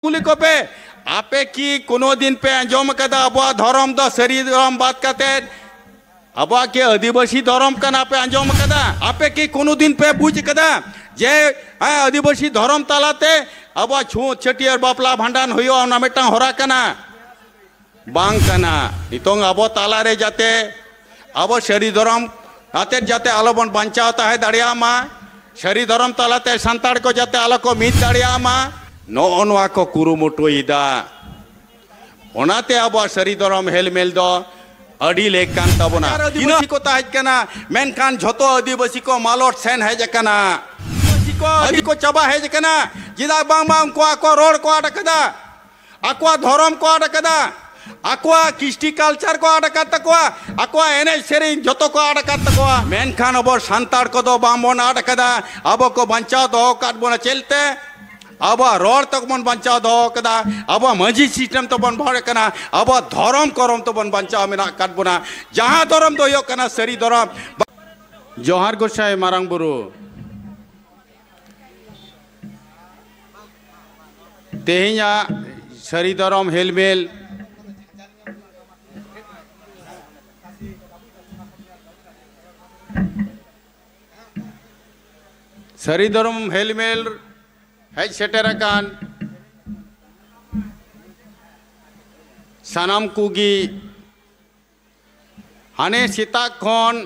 कुली को पे आपे की कोनो दिन पे अंजम कदा अब धर्म दो सरी धर्म बात करते अब के आदिवासी धर्म कना पे अंजम कदा आपे की कोनो दिन पे बुझ कदा जे आदिवासी धर्म तालाते अब छू छटियर बापला भांडान होयो ना मिटang हरा कना बांग कना नितोंग अब ताला रे जाते अब सरी धर्म आते जाते आलोबन बंचावता है दाड़िया मा सरी धर्म तालाते संताड़ को जाते आलो को मीत दाड़िया मा नोआ को कुरुमुटुईदा ओनाते अब सरी धर्म हेलमेल दो अड़ी लेकान तबना आदिवासी को ताहकना मेनखान झोतो आदिवासी को मालोट सेन हेजकना आदिवासी को चबा हेजकना जिदा बांग बांग को रोड को अडकदा आक्वा धर्म को अडकदा आक्वा किस्टी कल्चर को अडकत तकवा आक्वा एने सेरिन झोतो को अडकत तकवा मेनखान अब सांताड़ को दो बांबोन अडकदा अब को बंचाव दो काटबोना चलते अब रोड तक बन बंचाव दो कदा अब मजी सिस्टम तो बन भरे कना अब धर्म करम तो बन बंचाव मेना काटबोना जहां धर्म दो यो कना सरी धर्म जोहार गोसाई मारांग बुरु तेहिया सरी धर्म हेलमेल सरी धर्म हेलमेल हेज सेटेराकान सानाम कुगी हाने सीता खन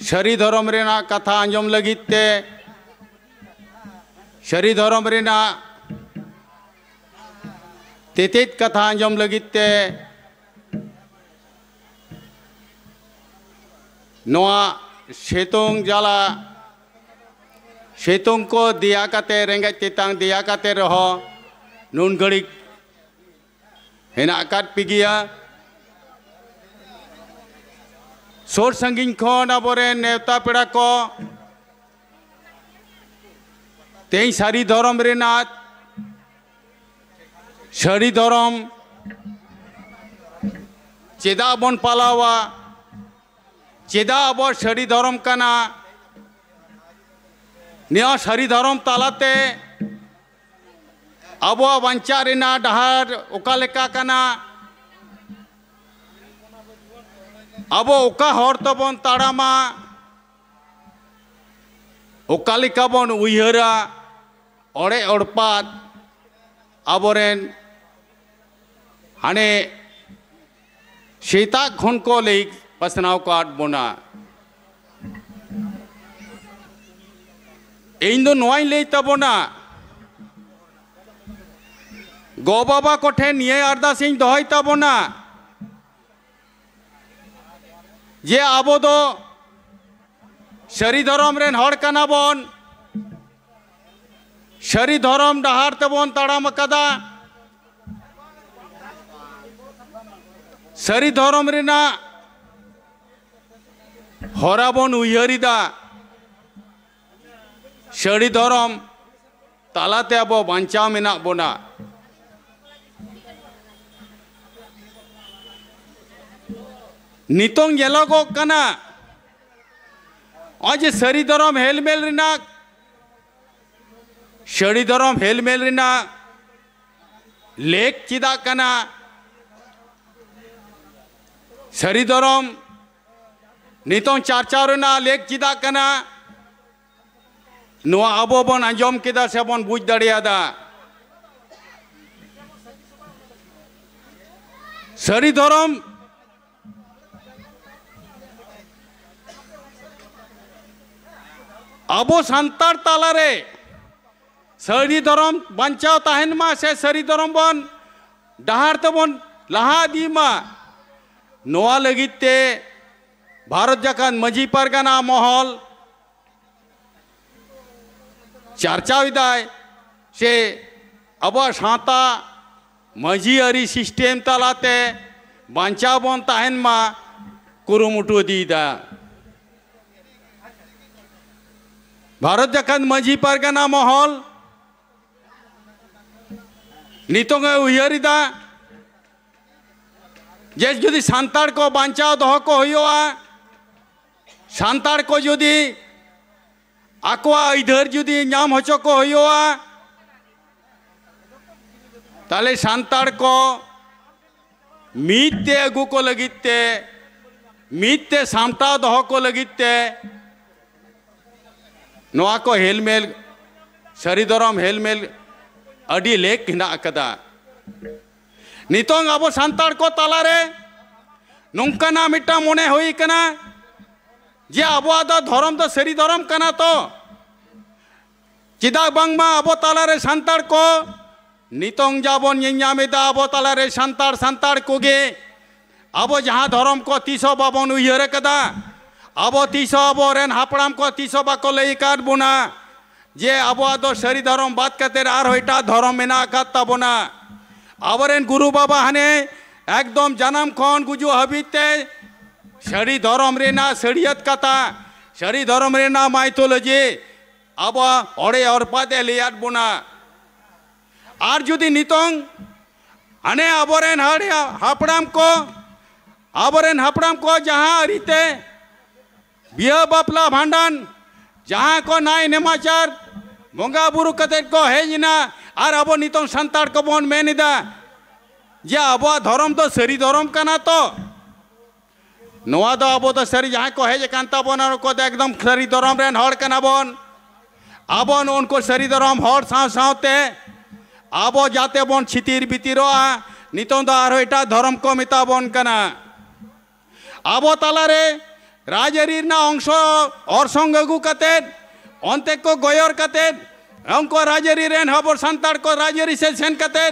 सरी धर्म रेना कथा अंजम लगिते सरी धर्म रेना तेतेत कथा अंजम लगिते नोआ सेतुंग जाला सेतुंग को दिया काते रेंगे तेतांग दिया काते रहो नून घड़ी हेना काट पिगिया सोर संगिन खन आबोरे नेवता पेड़ा को तेई सारी धर्म रेनात सरी धर्म चेदा बन पालावा चेदा अब सरी धर्म कना निया सरी धर्म तालाते अब बंचा रेना डहार ओका लेका कना अब ओका हर तो बन ताड़ामा ओका लेका बन उयहरा ओड़े ओड़पात आबोरेन हाने सीता खन को ले पसनाव को आट बोना इन दो नोई ले तबोना गो बाबा कोठे निये अरदास इन दोहई तबोना जे आबो दो सरी धर्म रेन हड़ कना बोन सरी धर्म डहार तबोन ताड़ाम कदा सरी धर्म रेना हराबन उयहरिदा सरी धर्म तालाते अब बंचाव मेना बोना नितों येलोगो कना आज सरी धर्म हेलमेल रिना सरी धर्म हेलमेल रिना लेक चिदा कना सरी धर्म नितों चार ना लेक चिदा कना नोआ अबो बन अंजम केदा से बन बुझ दाड़ियादा सरी धर्म अबो सांतार तालारे सरी धर्म बंचाव ताहेन मा से सरी धर्म बन डहार तो बन लहा दी मा नोआ लगिते भारत जाकान मजी परगना महल चर्चा विदाय से अब साता मजी अरी सिस्टेम तालाते बंचाव बन ताहेन मा कुरुमुटु दीदा भारत जाकान मजी परगना महल नितों उयहरिदा जे जुदी सांताड़ को बंचाव दो को हुआ सांताड़ को जुदी आकोआ इधर जुदी नाम होचो को होयोआ ताले सांताड़ को मीते अगु को लगिते मीते सामटा दोहो को लगिते नोआ को हेलमेल सरीदरम हेलमेल अडी लेक हिना कदा नितोंग अबो सांताड़ को तालारे नोंकाना मिट्टा मोने होई कना जे अबो दा धरम दा सरी धरम कना तो चिदा बांगमा अबो तालारे सांताड़ को नितोंग जाबोन येन्यामेदा अबो तालारे सांताड़ सांताड़ कोगे अबो जहाँ धरम को तीसो बाबोन उयरे कदा अबो तीसो अबो रेन हापड़ाम को तीसो बाको लई काट बुना जे अबो दो सरी धरम बात कते आर होइटा धरम मेना कात ताबोना अबरेन गुरु बाबा हने एकदम जन्म खन गुजु हबीते सरी धरम रेना सड़ियत कथा सरी धरम रेना माइथोलॉजी अब ओड़े और पादे लियात बुना आर जुदी नितोंग हने अबरेन हापड़ाम को जहाँ अरीते बिया बापला भांडन जहाँ को नाय नेमाचार बोंगा बुरु कते को हेजिना आर अबो नितोंग संताड़ को बोन मेनिदा जे अबो धरम तो सरी धरम कना तो नोआ दो अबो तो सरी जहाँ को हेज कांता बोन को एकदम सरी धरम रेन हड़ कना बोन अबोन उनको सरी धरम हड़ साव सावते अबो जाते बोन छितिर बितिरोआ नितों दो आरो एटा धरम को मिता बोन कना अबो तालारे राजरीर ना अंश और संग अगु कते अंते को गोयर कते उनको राजरी रेन हबो संताड़ को राजरी से सेन कते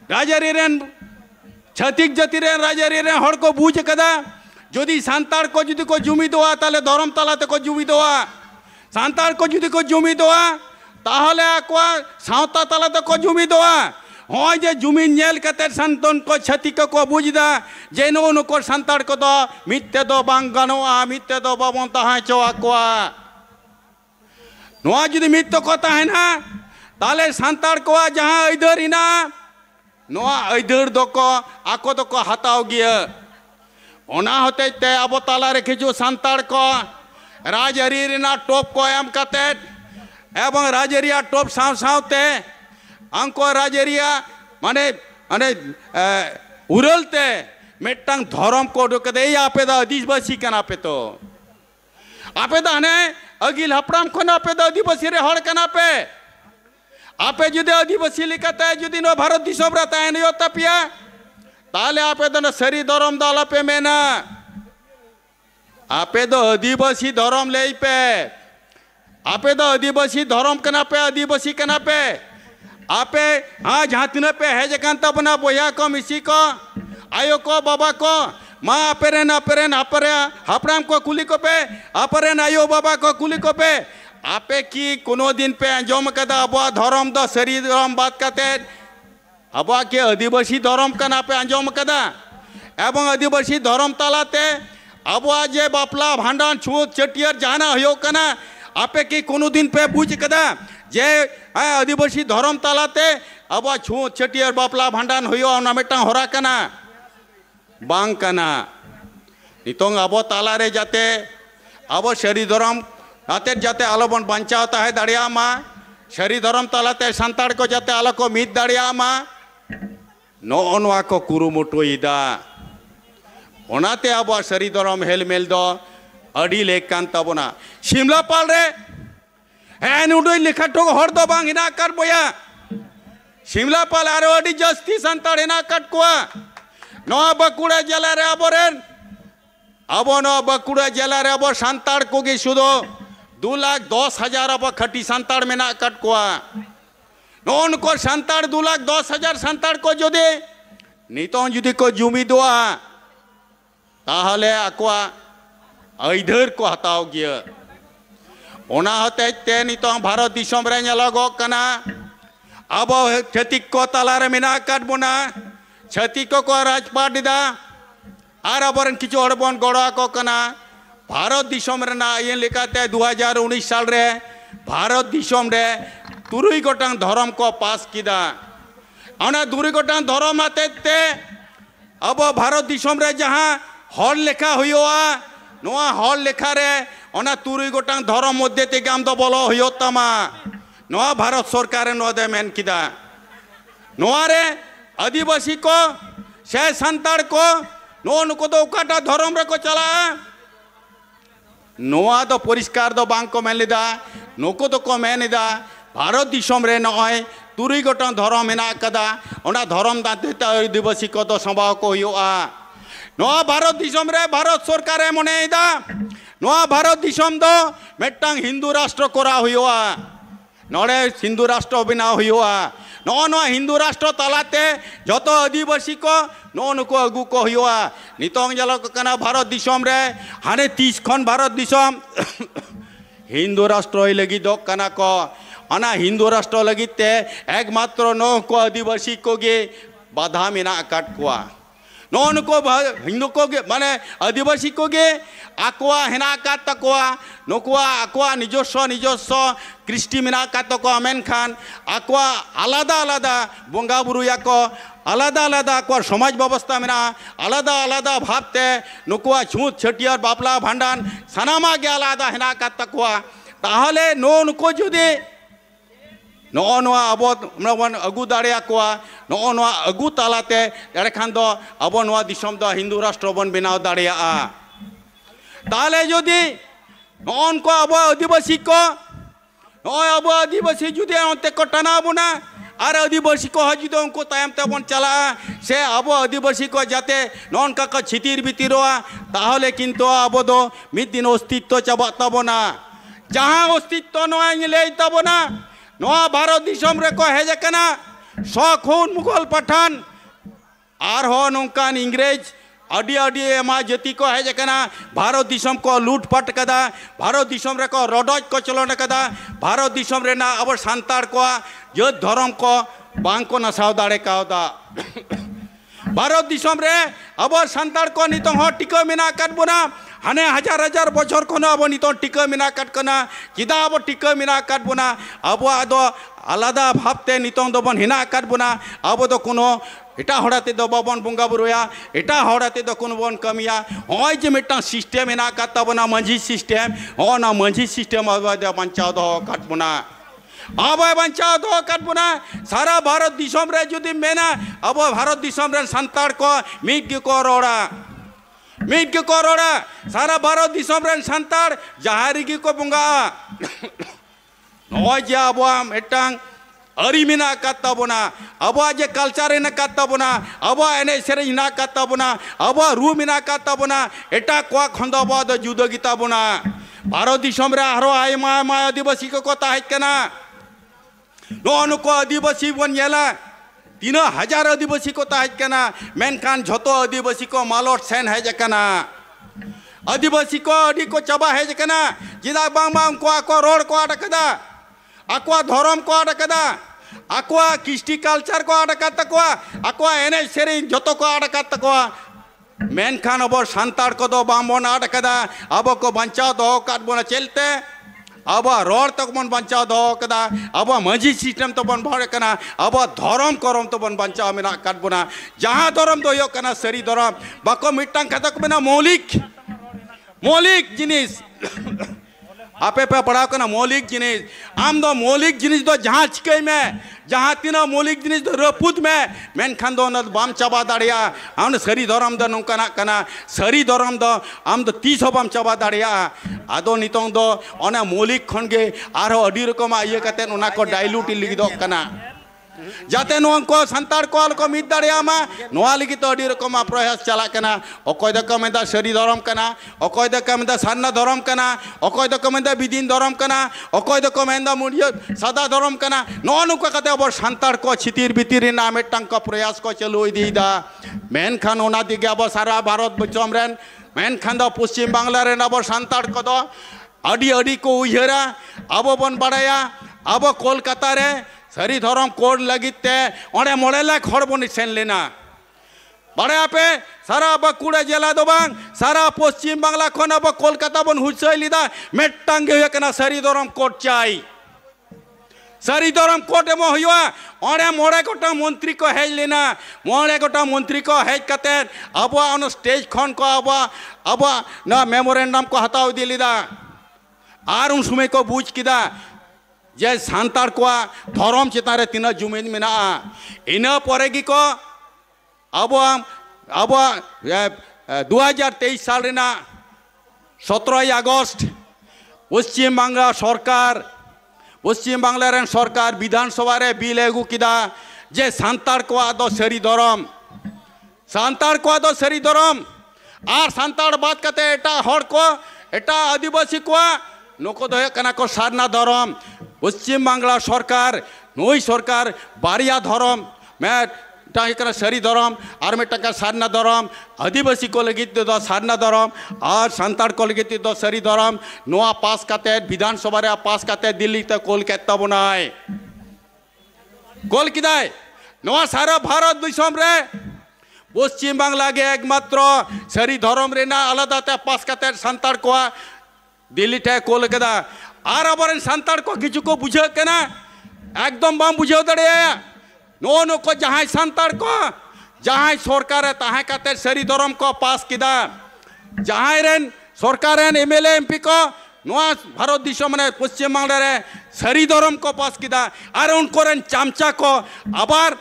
राजरी रेन छतिक जति रेन राजरी रेन हड़ को बूझ कदा जोदी सांताड़ को जुदी को जुमी दोआ ताले धरम तालाते को जुमी दोआ सांताड़ को जुदी को जुमी दोआ ताहले आकोआ सावता तालाते को जुमी दोआ होय जे जुमी नेल कते संतन को छतिक को बुझदा जेनो उनको सांताड़ को दो मित्ते दो बांग गनोआ मित्ते दो बाबोन ताहा चो आकोआ नोआ जुदी मित्तो को ताहेना ताले सांताड़ को जहाँ इधर इना नोआ इधर दो को आको दो को हताव गिया ओना होते ते अबो ताला रे खिजु सांताड़ को राजरी रेना टोप को एम कते एवं राजरिया टोप साव सावते अंको राजरिया माने माने उरलते मेटंग धरम को डोकदे आपे दा आदिवासी कना पे तो आपे दा ने अगिल हपड़ाम खना पे दा आदिवासी रे हड़ कना पे आपे जुदे आदिवासी लिखते जुदी नो भारत दिसोम रे ताहेन यो तपिया ताले आपे दो सरी धरम दाला पे मेना आपे दो आदिवासी धरम ले पे आपे दो आदिवासी धरम कना पे आदिवासी कना पे आपे हाँ जहाँ तिना पे है जकांता बना बोया को मिसी को आयो को बाबा को माँ अपेरेन अपेरेन अपरे हापड़ाम को कुली को पे अपेरेन आयो बाबा को कुली को पे आपे की कोनो दिन पे अंजोम कदा अबुआ धरम दो सरी धरम बात करते अबुआ के आदिवासी धरम कना पे अंजोम कदा एवं आदिवासी धरम तालाते अबुआ जे बापला भांडन छूत चटियर जाना हो कना आपे की कोनो दिन पे बुझ कदा जे आदिवासी धरम तालाते अबुआ छूत चटियर बापला भांडन हो ना मिटा होरा कना बांग कना नितोंग अबो ताला रे जाते अबो शरी धरम आते जाते आलोबन बांचा होता है दाड़िया माँ शरी धरम तालाते संताड़ को जाते आलो को मीत दाड़िया माँ नो ओनवा को कुरुमुटु इदा ओनाते अबो शरी धरम हेलमेल दो अड़ी लेक कान तबोना शिमला पाल रे एन उडोय लिखा ठोक हर दो बांग हिना कर बोया शिमला पाल आरो अड़ी जस्ती संताड़ हिना कट कोआ नो बकुड़ा जला रे अबोरेन अबो नो बकुड़ा जला रे अबो संताड़ कोगे शुदो 2,10,000 अब खटी संताड़ में ना कट कोआ नोन को संताड़ 2,10,000 संताड़ को जो दे नीतो जुदी को जुमी दोआ ताहले अकोआ इधर को हताव गिया ओना होते ते नीतो भारत दिसोम रे नेलगो कना अब छतिक को तालारे मेना कट बुना छतिक को राजपाट दिदा आर अबरन किछु हड़बन गड़ा को कना भारत दिसोम रेना ये लेकाते 2019 साल रे भारत दिसोम रे 3 गोटांग धर्म को पास किदा अना 3 गोटांग धर्म आते ते अब भारत दिसोम रे जहाँ हल लेखा हुआ नोआ हल लेखा रे ओना तुरुई गोटांग धर्म मध्य तेगे आम दो बोलो हुयो तमा नवा भारत सरकार नवा दे मेन किदा नवा रे आदिवासी को से संताड़ को नो नुको दो उकाटा धर्म रे को चला नवा दो परिष्कार दो बांग को मेन लिदा नुको दो को मेन लिदा भारत दिसम रे नय तुरुई गोटांग धर्म मेना कदा ओना धर्म दाते आदिवासी को दो संभाव को हुयोआ नवा भारत दिसम रे भारत सरकार मने दा नवा भारत दिसम दो मेटांग हिंदू राष्ट्र कोरा हुयोआ नोड़े हिंदू राष्ट्र बनाव हुयोआ नो हिंदू राष्ट्र तलाते जतो आदिवासी को नुको अगू को हुयोआ नितोंग जलक कना भारत दिसम रे हाने 30 खन भारत दिसम हिंदू राष्ट्र लगी दो कना को अना हिंदू राष्ट्र लगिते एकमात्र नो को आदिवासी को गे बाधा मेना काट कोआ नुको हिंदू को गे माने आदिवासी को गे आकुआ हेना काट तकोआ नुकुआ आकुआ निजस्व कृष्टि मेना काट तकोआ मेनखान आकुआ आलादा आलादा बंगा बुरुया को आलादा आलादा आकुआ समाज व्यवस्था मेना आलादा आलादा भावते नुकुआ छूत छटियार बापला भांडान सानामा गे आलादा हेना काट तकोआ ताहले नुको जुदी अब अगू दाड़िया को अगू तालाते एड़खान दो अब दिसम दो हिंदू राष्ट्र बन बनाव दाड़िया ताले जुदी नको अब आदिवासी को अब आदिवासी जुदी अंते को टाना बना और आदिवासी को जुदी उनको तायम ते बन चला से अब आदिवासी को जाते नौका को छितिर बितिरोआ ताहले किंतु अब दो मिद दिन अस्तित्व चाबा तबना जहाँ अस्तित्व नोआ ले तबना नवा भारत दिसम रे को हेज कना शौखून मुगल पठान आर हो नौकान इंग्रेज अडी अडी एमा जाति को हेज कना भारत दिसम को लूटपाट कदा भारत दिसम रे को रडज को चलन कदा भारत दिसम रे ना अब सांतार को जो धर्म को बांग को नसाव दाड़े कावदा भारत दिसम रे अब सांतार को नितों हो टिको मिना काट बुना हाने हजार हजार बछर खन अब नितों टिको मिना काट कना चिदा अब टिको मिना काट बुना अब आदो आलादा भावते नितों दो बन हिना काट बुना अब दो कोनो एटा हड़ाते दो बाबन बंगा बुरुया एटा हड़ाते दो कोनो बन कमिया होय जे मिटा सिस्टम हिना काट तबना मंझी सिस्टम हो ना मंझी सिस्टम अब दो बंचाव दो काट बुना अब बंचाव दो काट बुना सारा भारत दिसम रे जुदी मेना अब भारत दिसम रे संताड़ को मिट को रोड़ा सारा भारत दिसम रे संताड़ जहारी को बुंगा नय जे अब मिटांग अरी मेना काताबना अब जे कल्चर हेना काताबना अब एने सेरे हिना काताबना अब रू मेना काताबना एटा को खंदब द जुद गीताबना भारत दिसम रे आरो आयमा आयमा आदिवासी को ताहेज कना नुको आदिवासी बन येला 3000 आदिवासी को ताहेज कना मेनखान झतो आदिवासी को मालोट सेन हेज कना आदिवासी को अडी को चबा हेज कना जिदा बांग बांग को आको रोड को अटकदा आको धर्म को अटकदा आको कृष्टि कल्चर को अटका तकवा आको एने सेरी झतो को अटका तकवा मेनखान अब सांताड़ को दो बांबन अटकदा अब को बंचाव दो काट बना चलते अब रोड तक बन बंचाव दो कदा अब मजी सिस्टम तो बन भरे कना अब धर्म करम तो बन बंचाव मेना काट बना जहाँ धर्म दो यो कना सरी धर्म बाको मिटांग खतक मेना मौलिक जिनिस आपे पे पढ़ाओ कना मौलिक जिनिस आम दो मौलिक जिनिस दो जहाँ चिकई में जहाँ तीना मौलिक जिनिस दो रपुत में मेनखान दो न बाम चाबा दाड़िया आम सरी धर्म दो नौकाना कना सरी धर्म दो आम दो 30 बाम चाबा दाड़िया आदो नितों दो ओना मौलिक खन गे आरो अडी रकम इये कते ओना को डाइल्यूट लिगिदो कना जाते नुको संताड़ को मिद दाड़ियामा नोआ लगी तो अडी रकम प्रयास चला कना अकय दो मेदा सरी धर्म कना अकय दो मेदा सान्ना धर्म कना अकय दो मेदा बिदिन धर्म कना अकय दो मेदा मुड़िया सादा धर्म कना नो नुका कते अब संताड़ को छितिर बितिर ना मिटांग को प्रयास को चलो इदीदा मेनखान ओना दिगे अब सारा भारत दिसम रेन मेनखान दो पश्चिम बांग्ला रेन अब संताड़ को दो अडी अडी को उयहरा अब बन बड़ाया अब कोलकाता रे सरी धर्म कोड लगिते ओने 9 लाख हड़ बन सेन लेना बड़े आपे सारा बाकुड़ा जिला दो बांग सारा पश्चिम बांग्ला खन अब कोलकाता बन हुसै लिदा मेटांगे हुए कना सरी धर्म कोड चाई सरी धर्म कोड एमो हुआ ओने 9 गोटा मंत्री को हेज लेना 9 गोटा मंत्री को हेज कते अब ऑन स्टेज खन को अब ना मेमोरेंडम को हताव दी लिदा और उन समय को बुझ किदा जे सांतार को धर्म चितारे तीना जुमिन मेना इना परे की को अब 2023 साल रेना 17 अगस्त पश्चिम बांग्ला सरकार विधानसभा रे बिल एगु किदा जे सांतार को दो सरी धर्म और सांतार बात करते एटा हर को एटा आदिवासी को नको दो कना को सारना धर्म पश्चिम बांग्ला सरकार नई सरकार बारिया धर्म मैं टाइकना सरी धर्म और मैं टाका सारना धर्म आदिवासी को लगी दो सारना धर्म और सांतार को लगी दो सरी धर्म नोआ पास करते विधानसभा रे पास करते दिल्ली तक कोल केता बनाए कोल किदाय नोआ सारा भारत दिसम रे पश्चिम बांग्ला के एकमात्र सरी धर्म रे ना आलादा ते पास करते सांतार को दिल्ली टे कोल केदा और अब सांतार को किछु को बुझे केना एकदम बाम बुझे दड़े नो को जहाँ सांतार को जहाँ सरकार है तहाँ कहते सरी धर्म को पास किदा जहाँ रेन सरकार एमएलए एमपी को नोआ भारत देश मैंने पश्चिम बांग्ला रे सरी धर्म को पास किदा और उनको रेन चामचा को आबार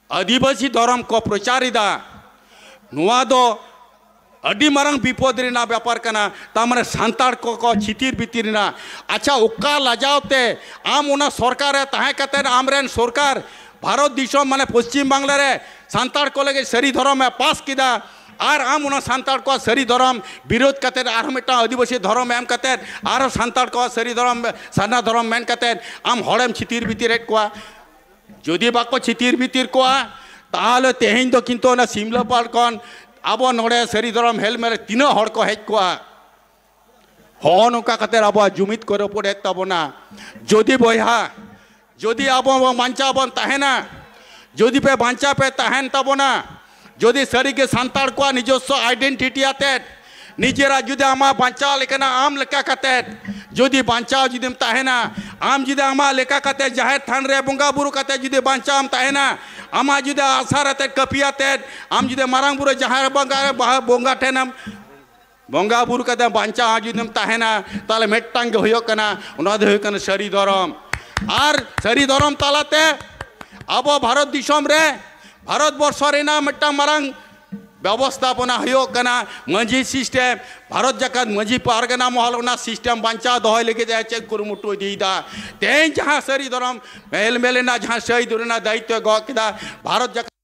आदिवासी धर्म को प्रचारिदा नोआ दो अडी मारंग विपद रेना व्यापार कना तामने सांतार को छितिर बितिर ना अच्छा उक्का लाजावते आम उना सरकार है तहाँ कहते आम रेन सरकार भारत देश माने पश्चिम बांग्ला रे सांतार को लगे सरी धर्म में पास किदा और आम उना सांतार को सरी धर्म विरोध करते और मिटा आदिवासी धर्म एम कहते और सांतार को सरी धर्म सारना धर्म मेन कहते आम हड़ेम छितिर बितिर को जदि बाको छितिर बितिर को ताहले तेहें दो किंतु ना सिमलापाल कौन अब नोड़े सरी धर्म हेल मेरे तीनों हड़ को हेज को हन उनका कते अब जुमित करे पड़े तबना जदि बया जदि अब बांचा बन तहना जदि पे बांचा पे तहन तबना जदि सरी के सांतार को निजस्व आइडेंटिटी आते निजेरा जुदे आमा बांचा लेकना आम लेका कते जदि बांचा जुदि तहना आम जुदे आमा लेका कते जाहिर थान रे बंगा बुरु कते जुदि बांचा आम तहना आमा जुदे आसार आते कपियाते आम जुदे मारांग बुरु जाहिर बंगा ठेनम बंगा बुरु कते बांचा जुदि तहना ताले मेटटांग होयो कना उना दो होयो कना सरी धर्म और सरी धर्म तालाते अब भारत दिसम रे भारत वर्ष रेना मेटा मारांग व्यवस्थापना होयो कना मजी सिस्टम भारत जगत मजी पारगना महलना सिस्टम बांचा दो लेके जाए चेक कुरुमुटो दीदा तें जहाँ सरी धर्म मेल मेलेना जहाँ सही दुरना दायित्व गो किदा भारत जगत